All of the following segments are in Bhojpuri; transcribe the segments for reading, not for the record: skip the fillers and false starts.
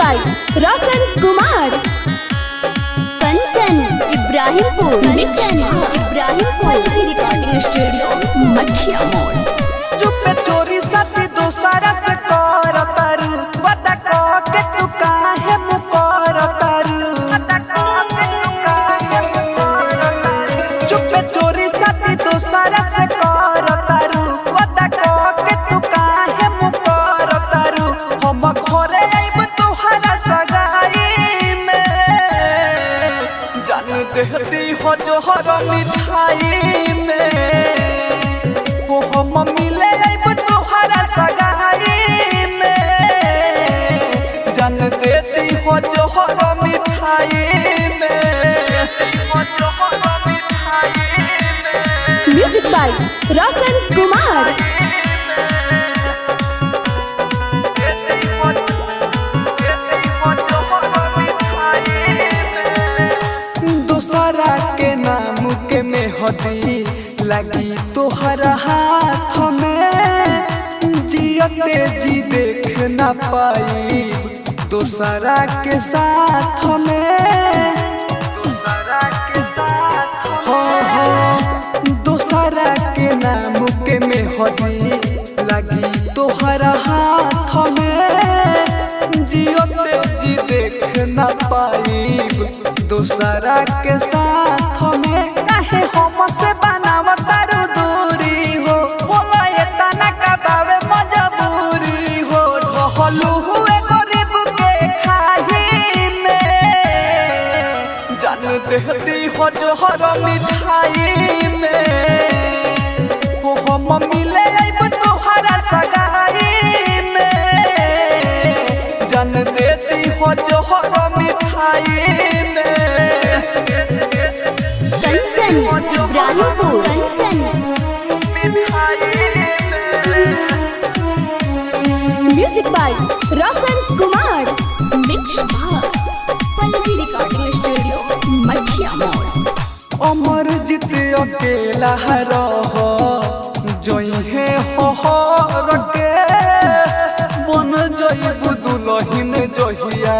By Roshan Kumar. Kanchan Ibrahimpur recording studio Mathiya मोड़। चुप चोरी साथी दोसारा से कर तारू बता कह के तू काहे मुकर तारू। चुप चोरी साथी दोसारा से कर तारू बता कह के तू काहे मुकर तारू। हम घरे आइब तोहरा सगाई में जान देती हो जोहर मिठाई में। वो हम मिले आइब तोहरा सगाई में जान देती हो जोहर मिठाई में। Music by Roshan Kumar. दूसरा के नाम के मेहदी लगी तोहरा हाथ में जियते जी देख न पाई दूसरा के साथ में। हो दूसरा के नाम के मेहदी लगी तोहरा हाथ में जियते जी देख न पाई दूसरा के साथ में। काहे हमसे बनावत तारू दूरी हो बोला ये तना का बावे मजबूरी हो। ढहलू हुए गरीब के खाही में जान देती हो जोहर मिठाई में। वो हम मिले आइब तोहरा सगाई में जान देती हो जोहर मिठाई में। Kanchan Ibrahimpur music by Roshan Kumar. Mix Pallavi recording studio Mathiya मोड़। अमर जीत अकेला रह जइहे हर के बन जइबू दुलहिन जहिया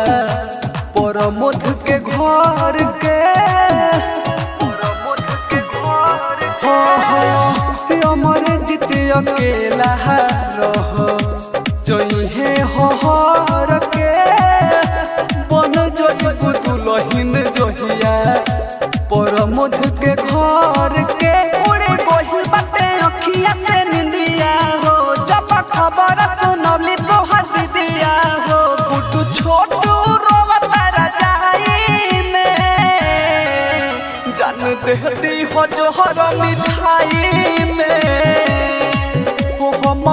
परमोध के घर के। अमर जीत अकेला रह जइहे हर के बन जइबू दुलहिन जहिया परमोध के घर के। उड़े गोहिल बाटे अखिया से निंदिया हो जब खबर सुनली तोहर दीदिया हो। गुड्डू छोटू रोवता रजाई में जान देती हो जोहर मिठाई में। वो हम